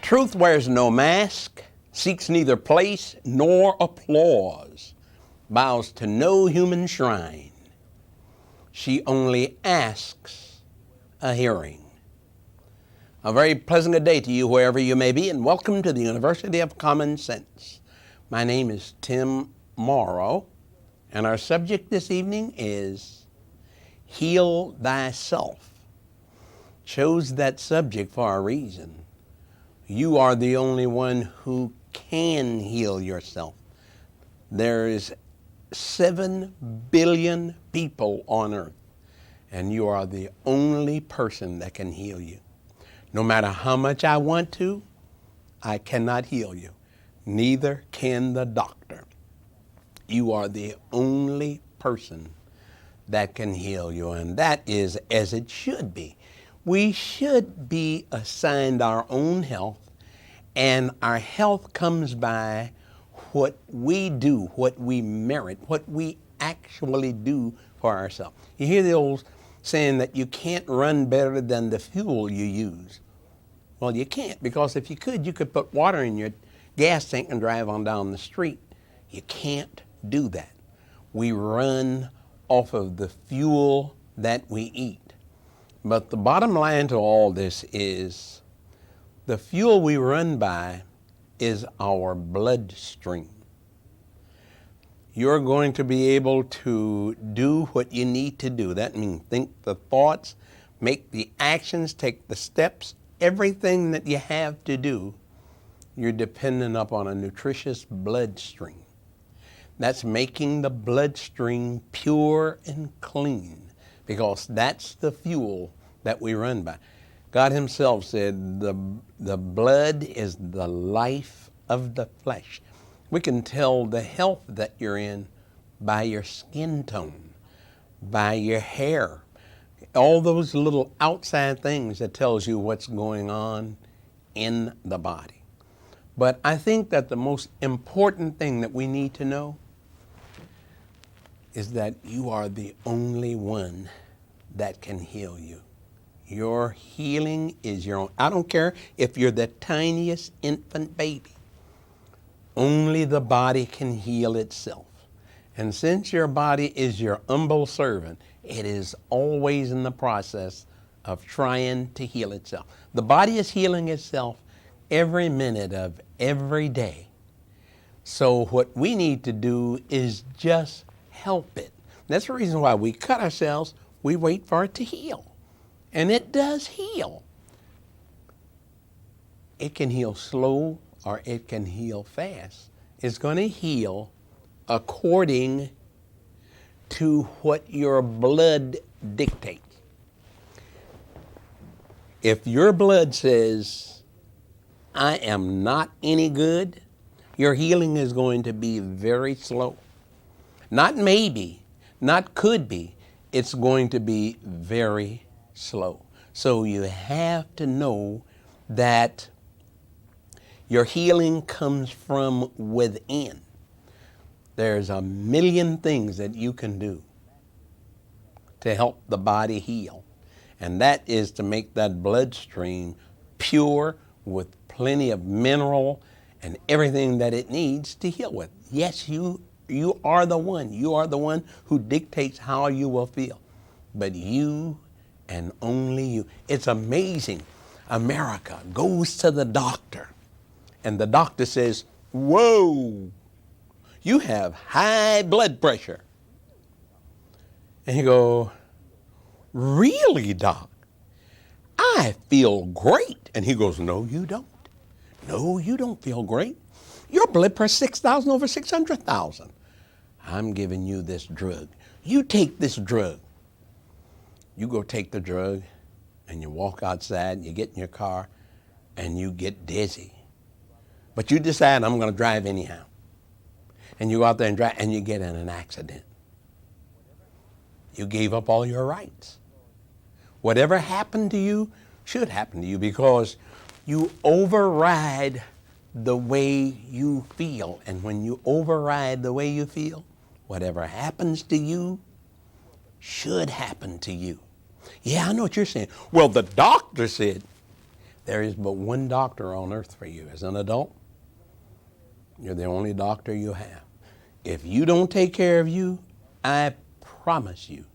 Truth wears no mask, seeks neither place nor applause, bows to no human shrine. She only asks a hearing. A very pleasant good day to you wherever you may be, and welcome to the University of Common Sense. My name is Tim Morrow, and our subject this evening is Heal Thyself. Chose that subject for a reason. You are the only one who can heal yourself. There is 7 billion people on earth, and you are the only person that can heal you. No matter how much I want to, I cannot heal you. Neither can the doctor. You are the only person that can heal you, and that is as it should be. We should be assigned our own health, and our health comes by what we do, what we merit, what we actually do for ourselves. You hear the old saying that you can't run better than the fuel you use. Well, you can't, because if you could put water in your gas tank and drive on down the street. You can't do that. We run off of the fuel that we eat. But the bottom line to all this is the fuel we run by is our bloodstream. You're going to be able to do what you need to do. That means think the thoughts, make the actions, take the steps, everything that you have to do. You're dependent upon a nutritious bloodstream. That's making the bloodstream pure and clean, because that's the fuel that we run by. God himself said the blood is the life of the flesh. We can tell the health that you're in by your skin tone, by your hair, all those little outside things that tells you what's going on in the body. But I think that the most important thing that we need to know is that you are the only one that can heal you. Your healing is your own. I don't care if you're the tiniest infant baby. Only the body can heal itself. And since your body is your humble servant, it is always in the process of trying to heal itself. The body is healing itself every minute of every day. So what we need to do is just help it. That's the reason why we cut ourselves. We wait for it to heal. And it does heal. It can heal slow or it can heal fast. It's going to heal according to what your blood dictates. If your blood says, I am not any good, your healing is going to be very slow. Not maybe, not could be. It's going to be very slow. So you have to know that your healing comes from within. There's a million things that you can do to help the body heal. And that is to make that bloodstream pure with plenty of mineral and everything that it needs to heal with. Yes, you are the one. You are the one who dictates how you will feel. But you and only you. It's amazing. America goes to the doctor, and the doctor says, whoa, you have high blood pressure. And you go, really, doc? I feel great. And he goes, no, you don't. No, you don't feel great. Your blood pressure 6,000 over 600,000. I'm giving you this drug. You take this drug. You go take the drug, and you walk outside, and you get in your car, and you get dizzy. But you decide, I'm going to drive anyhow. And you go out there and drive, and you get in an accident. You gave up all your rights. Whatever happened to you should happen to you, because you override the way you feel. And when you override the way you feel, whatever happens to you should happen to you. Yeah, I know what you're saying. Well, the doctor said. There is but one doctor on earth for you. As an adult, you're the only doctor you have. If you don't take care of you, I promise you,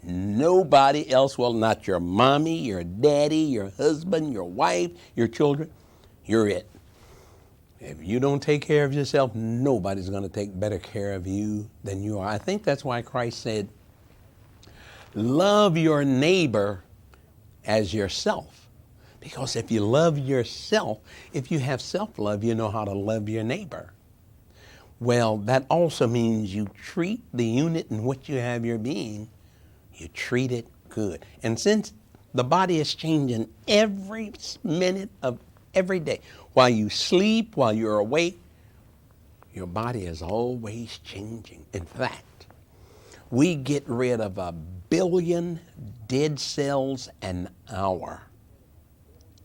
nobody else will. Not your mommy, your daddy, your husband, your wife, your children. You're it. If you don't take care of yourself, nobody's going to take better care of you than you are. I think that's why Christ said, love your neighbor as yourself. Because if you love yourself, if you have self-love, you know how to love your neighbor. Well, that also means you treat the unit in which you have your being, you treat it good. And since the body is changing every minute of every day, while you sleep, while you're awake, your body is always changing. In fact, we get rid of 1 billion dead cells an hour.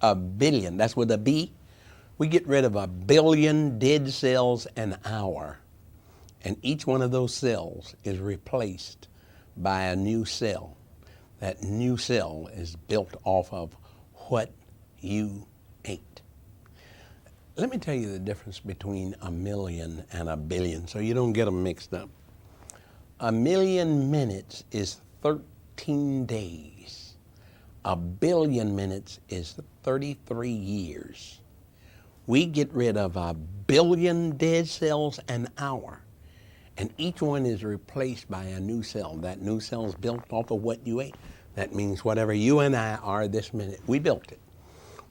1 billion, that's with a B. We get rid of 1 billion dead cells an hour. And each one of those cells is replaced by a new cell. That new cell is built off of what you ate. Let me tell you the difference between 1 million and 1 billion so you don't get them mixed up. 1 million minutes is 13 days. 1 billion minutes is 33 years. We get rid of 1 billion dead cells an hour, and each one is replaced by a new cell. That new cell is built off of what you ate. That means whatever you and I are this minute, we built it.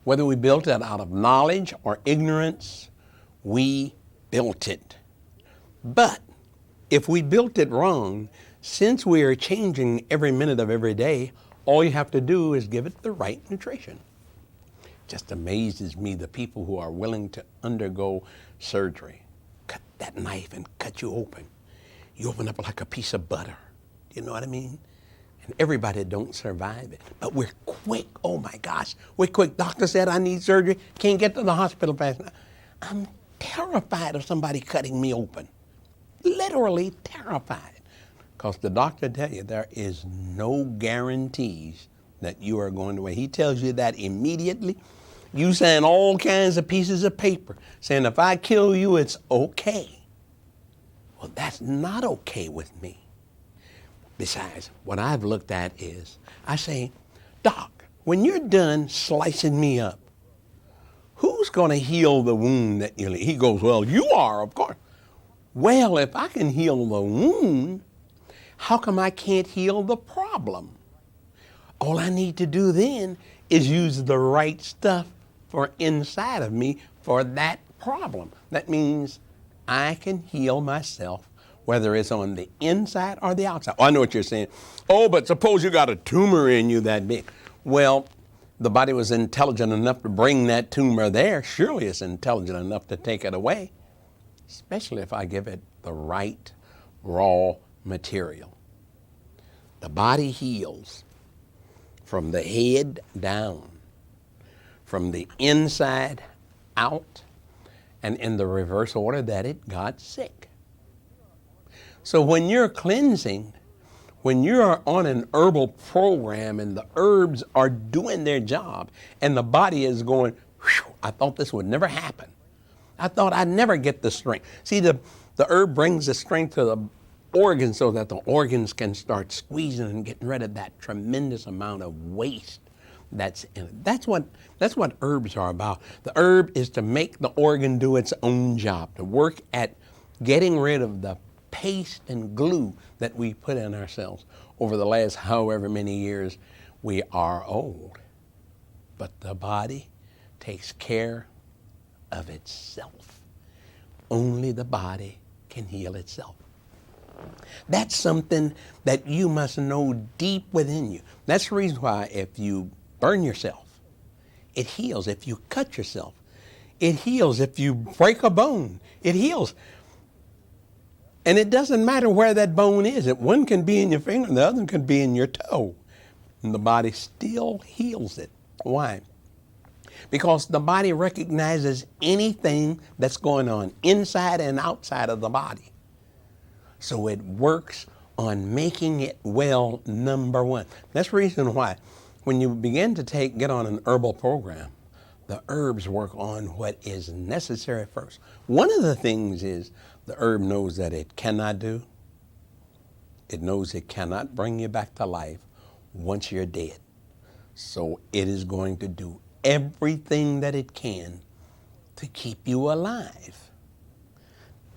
Whether we built it out of knowledge or ignorance, we built it. But if we built it wrong, since we are changing every minute of every day, all you have to do is give it the right nutrition. Just amazes me the people who are willing to undergo surgery. Cut that knife and cut you open. You open up like a piece of butter. You know what I mean? And everybody don't survive it. But we're quick. Oh my gosh, we're quick. Doctor said I need surgery. Can't get to the hospital fast enough. I'm terrified of somebody cutting me open. Literally terrified. Because the doctor tells you there is no guarantees that you are going to win. He tells you that immediately. You sign all kinds of pieces of paper saying if I kill you, it's okay. Well, that's not okay with me. Besides, what I've looked at is, I say, Doc, when you're done slicing me up, who's going to heal the wound that you leave? He goes, well, you are, of course. Well, if I can heal the wound, how come I can't heal the problem? All I need to do then is use the right stuff for inside of me for that problem. That means I can heal myself, whether it's on the inside or the outside. Oh, I know what you're saying. Oh, but suppose you got a tumor in you that big. Well, the body was intelligent enough to bring that tumor there. Surely it's intelligent enough to take it away, especially if I give it the right raw material. The body heals from the head down, from the inside out, and in the reverse order that it got sick. So when you're cleansing, when you're on an herbal program and the herbs are doing their job and the body is going, whew, I thought this would never happen. I thought I'd never get the strength. See, the herb brings the strength to the organs so that the organs can start squeezing and getting rid of that tremendous amount of waste that's in it. That's what herbs are about. The herb is to make the organ do its own job, to work at getting rid of the paste and glue that we put in ourselves over the last however many years we are old. But the body takes care of itself. Only the body can heal itself. That's something that you must know deep within you. That's the reason why if you burn yourself, it heals. If you cut yourself, it heals. If you break a bone, it heals. And it doesn't matter where that bone is. One can be in your finger and the other can be in your toe. And the body still heals it. Why? Because the body recognizes anything that's going on inside and outside of the body. So it works on making it well, number one. That's the reason why when you begin to get on an herbal program, the herbs work on what is necessary first. One of the things is the herb knows that it cannot do. It knows it cannot bring you back to life once you're dead. So it is going to do everything that it can to keep you alive.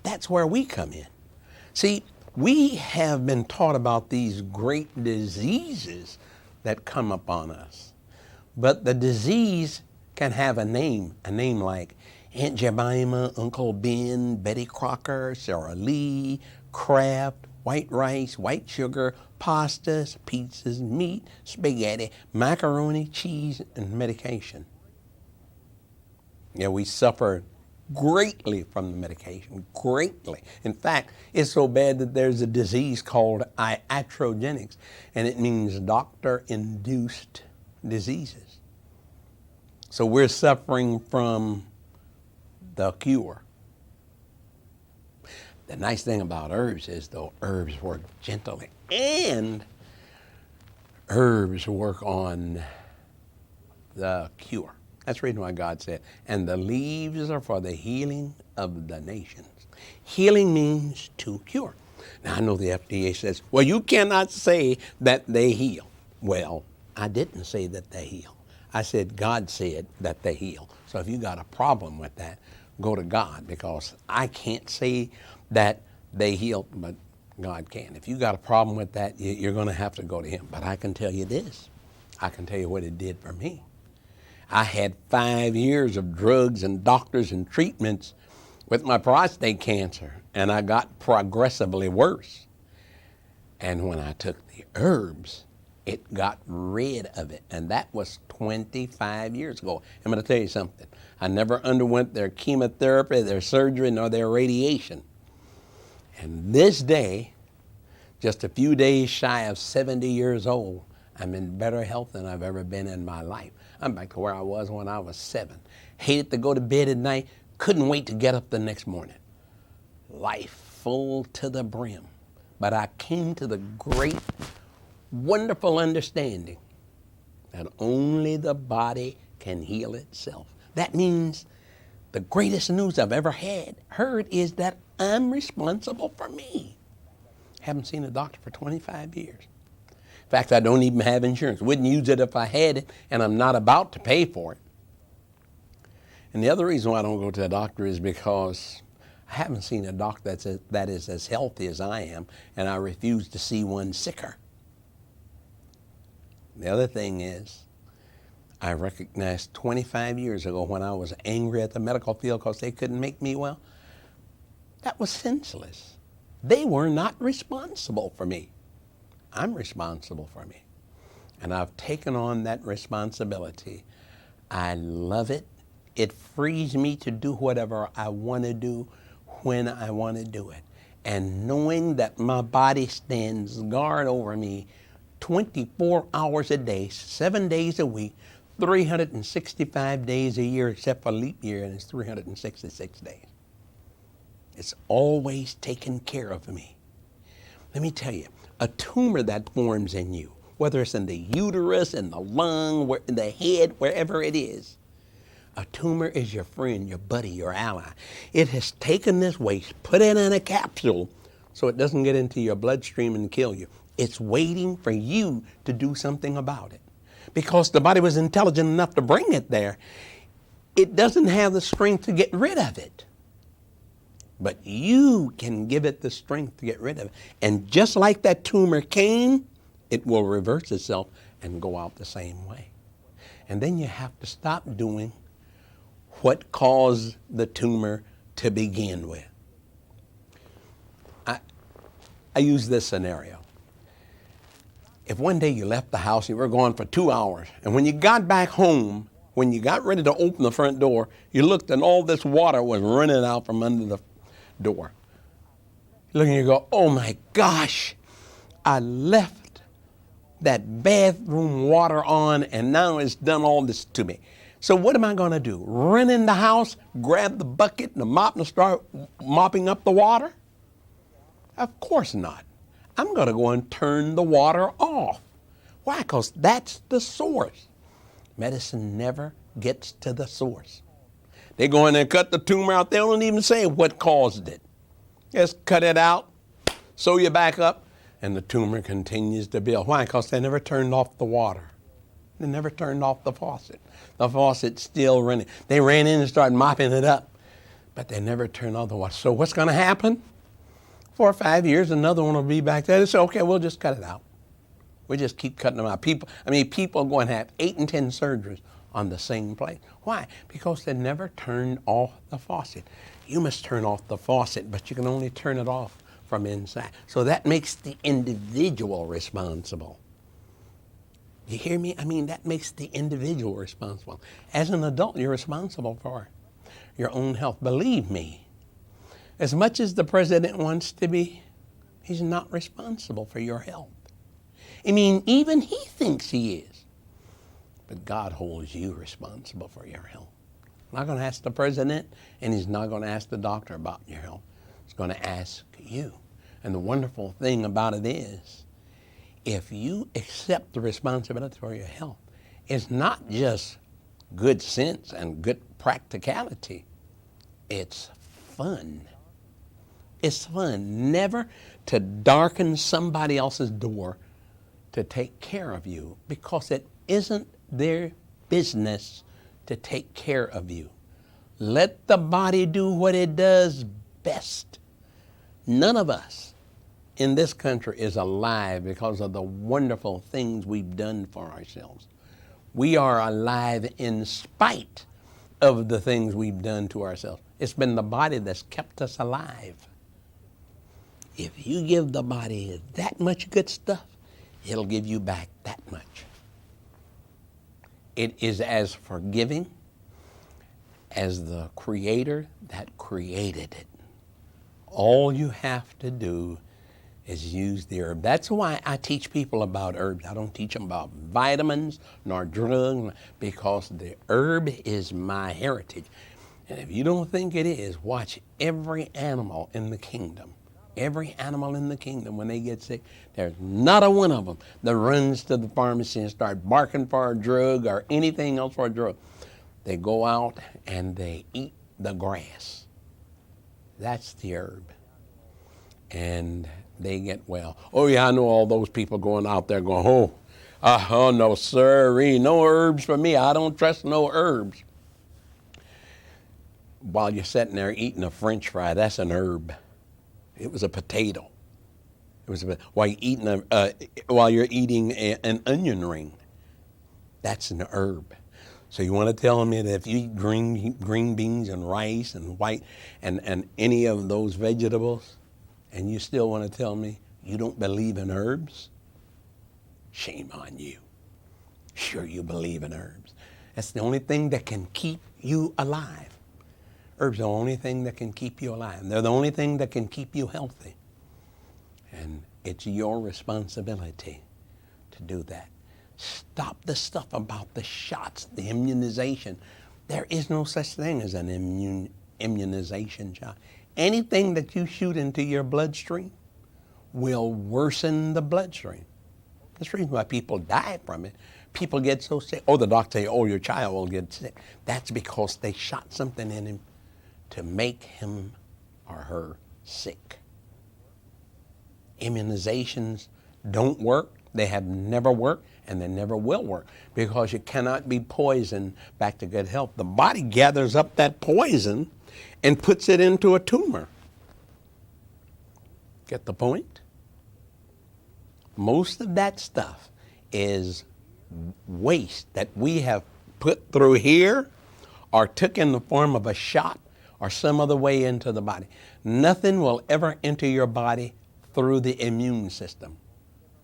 That's where we come in. See, we have been taught about these great diseases that come upon us. But the disease can have a name like Aunt Jemima, Uncle Ben, Betty Crocker, Sarah Lee, Kraft, white rice, white sugar, pastas, pizzas, meat, spaghetti, macaroni, cheese, and medication. Yeah, we suffer greatly from the medication, greatly. In fact, it's so bad that there's a disease called iatrogenics, and it means doctor-induced diseases. So we're suffering from the cure. The nice thing about herbs is, though, herbs work gently, and herbs work on the cure. That's the reason why God said, and the leaves are for the healing of the nations. Healing means to cure. Now, I know the FDA says, well, you cannot say that they heal. Well, I didn't say that they heal. I said God said that they heal. So if you got a problem with that, go to God, because I can't say that they heal, but God can. If you got a problem with that, you're going to have to go to Him. But I can tell you this. I can tell you what it did for me. I had 5 years of drugs and doctors and treatments with my prostate cancer, and I got progressively worse. And when I took the herbs, it got rid of it, and that was 25 years ago. I'm going to tell you something. I never underwent their chemotherapy, their surgery, nor their radiation. And this day, just a few days shy of 70 years old, I'm in better health than I've ever been in my life. I'm back to where I was when I was 7. Hated to go to bed at night, couldn't wait to get up the next morning. Life full to the brim. But I came to the great, wonderful understanding that only the body can heal itself. That means the greatest news I've ever heard is that I'm responsible for me. Haven't seen a doctor for 25 years. In fact, I don't even have insurance. Wouldn't use it if I had it, and I'm not about to pay for it. And the other reason why I don't go to a doctor is because I haven't seen a doctor that is as healthy as I am, and I refuse to see one sicker. The other thing is, I recognized 25 years ago when I was angry at the medical field because they couldn't make me well, that was senseless. They were not responsible for me. I'm responsible for me. And I've taken on that responsibility. I love it. It frees me to do whatever I want to do when I want to do it. And knowing that my body stands guard over me 24 hours a day, 7 days a week, 365 days a year, except for leap year, and it's 366 days. It's always taken care of me. Let me tell you, a tumor that forms in you, whether it's in the uterus, in the lung, in the head, wherever it is, a tumor is your friend, your buddy, your ally. It has taken this waste, put it in a capsule so it doesn't get into your bloodstream and kill you. It's waiting for you to do something about it. Because the body was intelligent enough to bring it there, it doesn't have the strength to get rid of it. But you can give it the strength to get rid of it. And just like that tumor came, it will reverse itself and go out the same way. And then you have to stop doing what caused the tumor to begin with. I use this scenario. If one day you left the house, you were gone for 2 hours, and when you got back home, when you got ready to open the front door, you looked and all this water was running out from under the door. You look and you go, oh my gosh, I left that bathroom water on and now it's done all this to me. So what am I going to do? Run in the house, grab the bucket and the mop and start mopping up the water? Of course not. I'm going to go and turn the water off. Why? Because that's the source. Medicine never gets to the source. They go in there and cut the tumor out. They don't even say what caused it. Just cut it out, sew you back up, and the tumor continues to build. Why? Because they never turned off the water. They never turned off the faucet. The faucet's still running. They ran in and started mopping it up, but they never turned off the water. So what's going to happen? 4 or 5 years, another one will be back there. They say, okay, we'll just cut it out. We just keep cutting them out. People are going to have 8 and 10 surgeries on the same place. Why? Because they never turned off the faucet. You must turn off the faucet, but you can only turn it off from inside. So that makes the individual responsible. You hear me? That makes the individual responsible. As an adult, you're responsible for your own health. Believe me, as much as the president wants to be, he's not responsible for your health. Even he thinks he is. But God holds you responsible for your health. He's not going to ask the president, and he's not going to ask the doctor about your health. He's going to ask you. And the wonderful thing about it is, if you accept the responsibility for your health, it's not just good sense and good practicality. It's fun. It's fun never to darken somebody else's door to take care of you, because it isn't their business to take care of you. Let the body do what it does best. None of us in this country is alive because of the wonderful things we've done for ourselves. We are alive in spite of the things we've done to ourselves. It's been the body that's kept us alive. If you give the body that much good stuff, it'll give you back that much. It is as forgiving as the Creator that created it. All you have to do is use the herb. That's why I teach people about herbs. I don't teach them about vitamins nor drugs, because the herb is my heritage. And if you don't think it is, watch every animal in the kingdom. Every animal in the kingdom, when they get sick, there's not a one of them that runs to the pharmacy and start barking for a drug or anything else for a drug. They go out and they eat the grass. That's the herb. And they get well. Oh yeah, I know all those people going out there going, oh no sirree, no herbs for me. I don't trust no herbs. While you're sitting there eating a French fry, that's an herb. It was a potato. While you're eating an onion ring, that's an herb. So you want to tell me that if you eat green beans and rice and white and any of those vegetables, and you still want to tell me you don't believe in herbs? Shame on you. Sure you believe in herbs. That's the only thing that can keep you alive. Herbs are the only thing that can keep you alive. They're the only thing that can keep you healthy. And it's your responsibility to do that. Stop the stuff about the shots, the immunization. There is no such thing as an immunization shot. Anything that you shoot into your bloodstream will worsen the bloodstream. That's the reason why people die from it. People get so sick. Oh, the doctor say, your child will get sick. That's because they shot something in him to make him or her sick. Immunizations don't work. They have never worked, and they never will work, because you cannot be poisoned back to good health. The body gathers up that poison and puts it into a tumor. Get the point? Most of that stuff is waste that we have put through here or took in the form of a shot or some other way into the body. Nothing will ever enter your body through the immune system.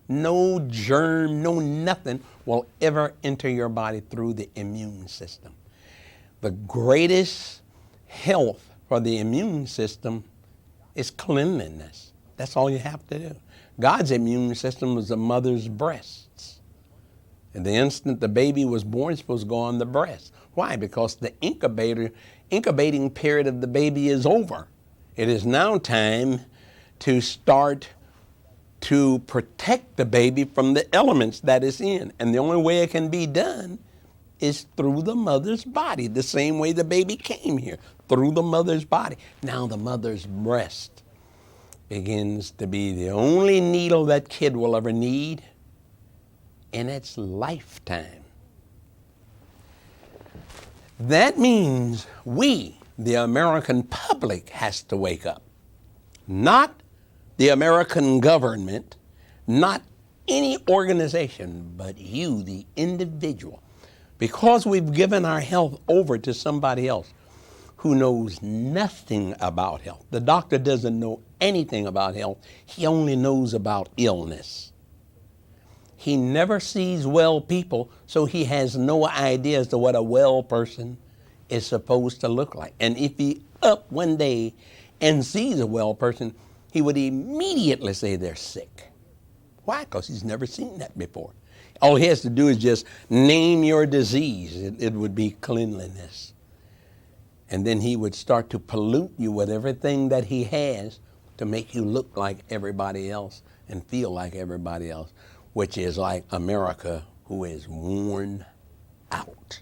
No germ, no nothing will ever enter your body through the immune system. The greatest health for the immune system is cleanliness. That's all you have to do. God's immune system was the mother's breasts. And the instant the baby was born, it's supposed to go on the breast. Why? Because the incubating period of the baby is over. It is now time to start to protect the baby from the elements that it's in. And the only way it can be done is through the mother's body, the same way the baby came here, through the mother's body. Now the mother's breast begins to be the only needle that kid will ever need in its lifetime. That means we, the American public, has to wake up. Not the American government, not any organization, but you, the individual. Because we've given our health over to somebody else who knows nothing about health. The doctor doesn't know anything about health. He only knows about illness. He never sees well people, so he has no idea as to what a well person is supposed to look like. And if he up one day and sees a well person, he would immediately say they're sick. Why? Because he's never seen that before. All he has to do is just name your disease. It would be cleanliness. And then he would start to pollute you with everything that he has to make you look like everybody else and feel like everybody else, which is like America, who is worn out.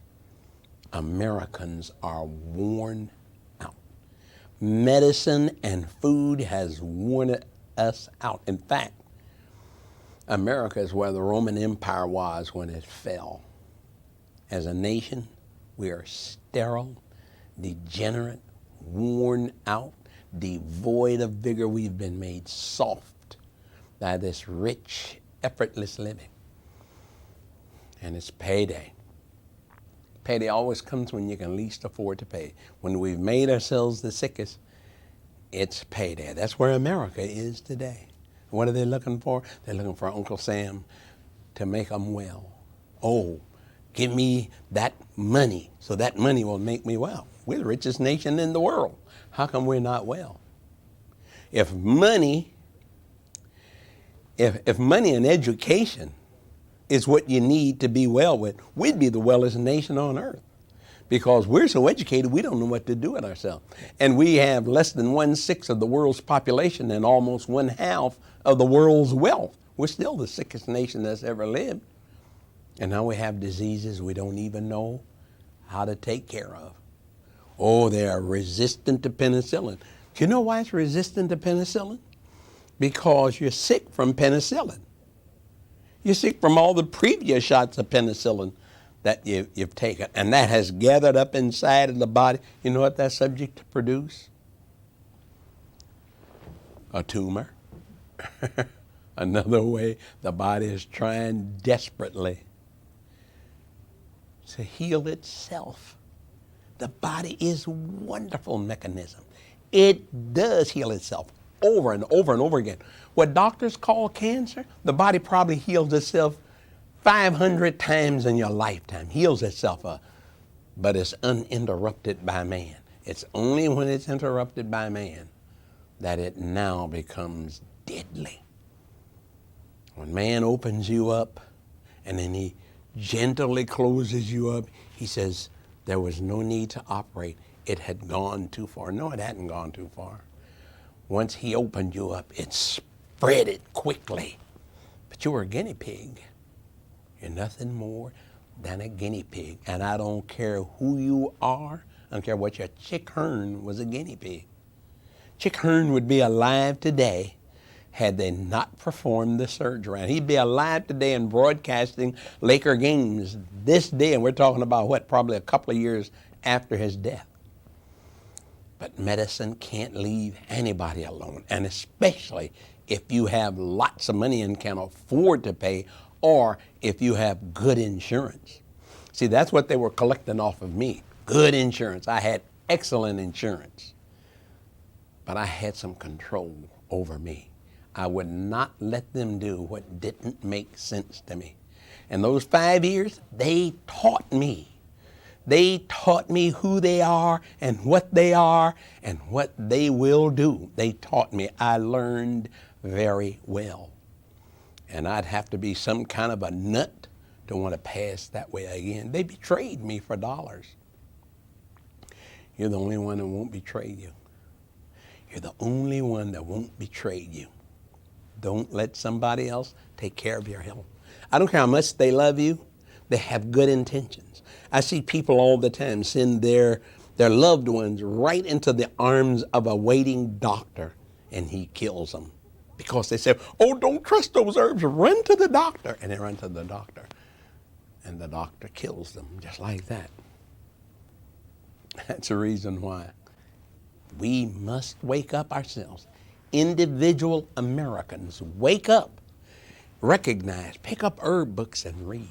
Americans are worn out. Medicine and food has worn us out. In fact, America is where the Roman Empire was when it fell. As a nation, we are sterile, degenerate, worn out, devoid of vigor. We've been made soft by this rich, effortless living. And it's payday. Payday always comes when you can least afford to pay. When we've made ourselves the sickest, it's payday. That's where America is today. What are they looking for? They're looking for Uncle Sam to make them well. Oh, give me that money so that money will make me well. We're the richest nation in the world. How come we're not well? If money and education is what you need to be well with, we'd be the wellest nation on earth. Because we're so educated, we don't know what to do with ourselves. And we have less than 1/6 of the world's population and almost 1/2 of the world's wealth. We're still the sickest nation that's ever lived. And now we have diseases we don't even know how to take care of. Oh, they are resistant to penicillin. Do you know why it's resistant to penicillin? Because you're sick from penicillin. You're sick from all the previous shots of penicillin that you've taken, and that has gathered up inside of the body. You know what that's subject to produce? A tumor. Another way the body is trying desperately to heal itself. The body is a wonderful mechanism. It does heal itself over and over and over again. What doctors call cancer, the body probably heals itself 500 times in your lifetime, heals itself up, but it's uninterrupted by man. It's only when it's interrupted by man that it now becomes deadly. When man opens you up and then he gently closes you up, he says there was no need to operate. It had gone too far. No, it hadn't gone too far. Once he opened you up, it spread it quickly. But you were a guinea pig. You're nothing more than a guinea pig. And I don't care who you are. I don't care what your Chick Hearn was a guinea pig. Chick Hearn would be alive today had they not performed the surgery. And he'd be alive today and broadcasting Laker games this day. And we're talking about what? Probably a couple of years after his death. But medicine can't leave anybody alone. And especially if you have lots of money and can afford to pay, or if you have good insurance. See, that's what they were collecting off of me. Good insurance. I had excellent insurance. But I had some control over me. I would not let them do what didn't make sense to me. And those 5 years, they taught me. They taught me who they are and what they are and what they will do. They taught me. I learned very well. And I'd have to be some kind of a nut to want to pass that way again. They betrayed me for dollars. You're the only one that won't betray you. You're the only one that won't betray you. Don't let somebody else take care of your health. I don't care how much they love you. They have good intentions. I see people all the time send their loved ones right into the arms of a waiting doctor, and he kills them because they say, oh, don't trust those herbs, run to the doctor. And they run to the doctor, and the doctor kills them just like that. That's the reason why we must wake up ourselves. Individual Americans, wake up, recognize, pick up herb books and read.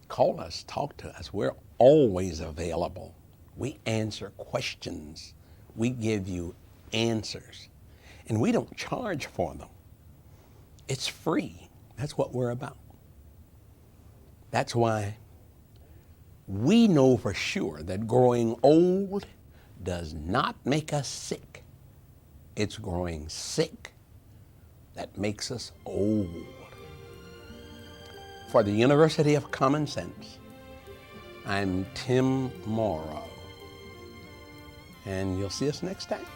Call us, talk to us. We're always available. We answer questions. We give you answers. And we don't charge for them. It's free. That's what we're about. That's why we know for sure that growing old does not make us sick. It's growing sick that makes us old. For the University of Common Sense, I'm Tim Morrow. And you'll see us next time.